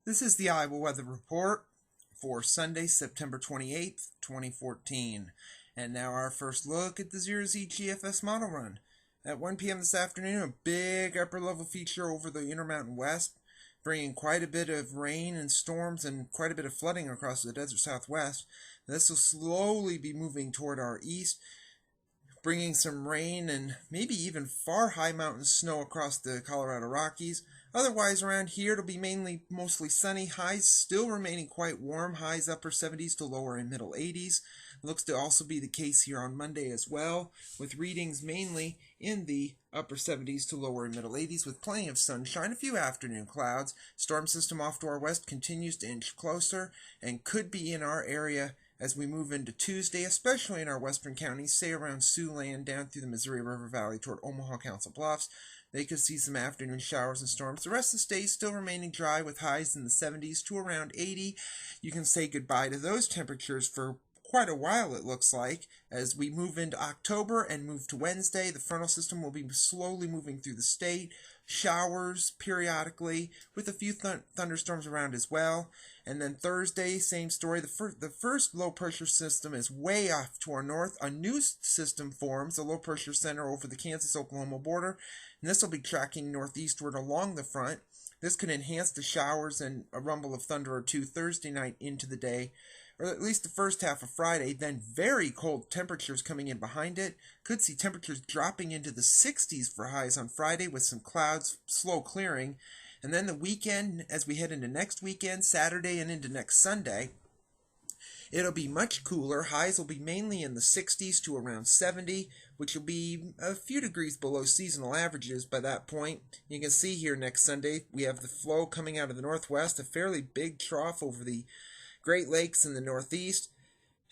This is the Iowa Weather Report for Sunday, September 28th, 2014. And now our first look at the 0Z GFS model run. At 1 p.m. this afternoon, a big upper level feature over the Intermountain West, bringing quite a bit of rain and storms and quite a bit of flooding across the desert southwest. This will slowly be moving toward our east, bringing some rain and maybe even far high mountain snow across the Colorado Rockies. Otherwise, around here, it'll be mostly sunny. Highs still remaining quite warm. Highs upper 70s to lower and middle 80s. Looks to also be the case here on Monday as well, with readings mainly in the upper 70s to lower and middle 80s with plenty of sunshine, a few afternoon clouds. Storm system off to our west continues to inch closer and could be in our area as we move into Tuesday, especially in our western counties, say around Siouxland down through the Missouri River Valley toward Omaha Council Bluffs. They could see some afternoon showers and storms. The rest of the state still remaining dry with highs in the 70s to around 80. You can say goodbye to those temperatures for quite a while, it looks like. As we move into October and move to Wednesday, the frontal system will be slowly moving through the state. Showers periodically with a few thunderstorms around as well. And then Thursday, same story. The first low pressure system is way off to our north. A new system forms, a low pressure center over the Kansas-Oklahoma border. And this will be tracking northeastward along the front. This could enhance the showers and a rumble of thunder or two Thursday night into the day, or at least the first half of Friday. Then very cold temperatures coming in behind it. Could see temperatures dropping into the 60s for highs on Friday with some clouds slow clearing. And then the weekend, as we head into next weekend, Saturday and into next Sunday, it'll be much cooler. Highs will be mainly in the 60s to around 70, which will be a few degrees below seasonal averages by that point. You can see here next Sunday, we have the flow coming out of the northwest, a fairly big trough over the Great Lakes in the northeast,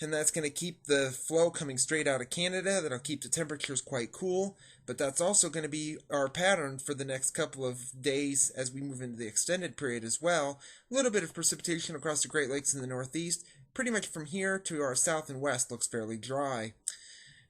and that's going to keep the flow coming straight out of Canada. That'll keep the temperatures quite cool, but that's also going to be our pattern for the next couple of days as we move into the extended period as well. A little bit of precipitation across the Great Lakes in the northeast. Pretty much from here to our south and west looks fairly dry.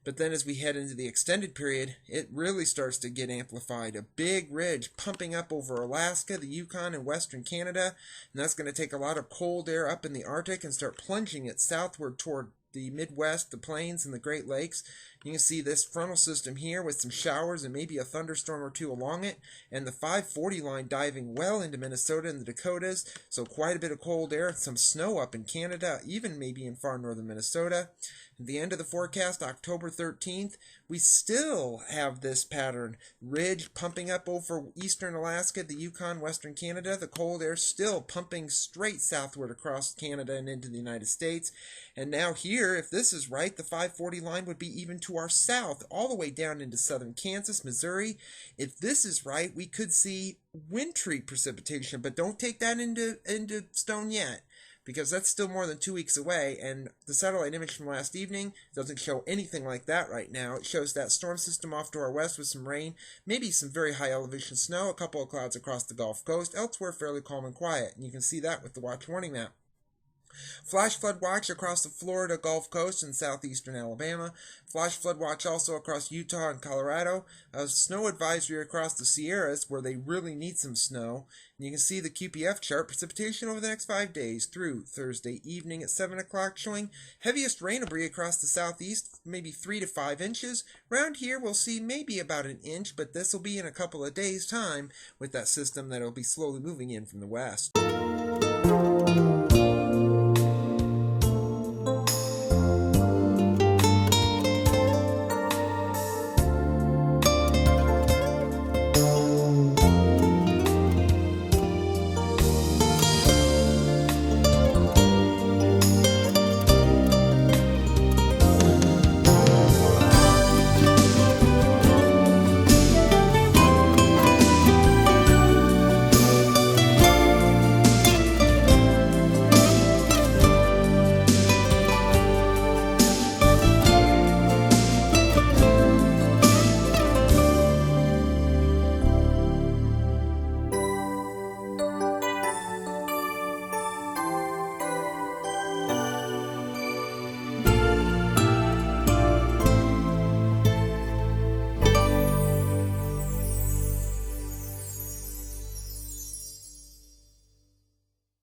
But then as we head into the extended period, it really starts to get amplified. A big ridge pumping up over Alaska, the Yukon, and western Canada. And that's going to take a lot of cold air up in the Arctic and start plunging it southward toward the Midwest, the plains, and the Great Lakes. You can see this frontal system here with some showers and maybe a thunderstorm or two along it, and the 540 line diving well into Minnesota and the Dakotas, so quite a bit of cold air, some snow up in Canada, even maybe in far northern Minnesota. At the end of the forecast, October 13th, we still have this pattern. Ridge pumping up over eastern Alaska, the Yukon, western Canada. The cold air still pumping straight southward across Canada and into the United States. And now here, if this is right, the 540 line would be even to our south, all the way down into southern Kansas, Missouri. If this is right, we could see wintry precipitation, but don't take that into stone yet, because that's still more than 2 weeks away, and the satellite image from last evening doesn't show anything like that right now. It shows that storm system off to our west with some rain, maybe some very high elevation snow, a couple of clouds across the Gulf Coast, elsewhere fairly calm and quiet, and you can see that with the watch warning map. Flash flood watch across the Florida Gulf Coast and southeastern Alabama. Flash flood watch also across Utah and Colorado. A snow advisory across the Sierras where they really need some snow. And you can see the QPF chart. Precipitation over the next 5 days through Thursday evening at 7 o'clock, showing heaviest rain will be across the southeast, maybe 3 to 5 inches. Around here we'll see maybe about an inch, but this will be in a couple of days' time with that system that will be slowly moving in from the west.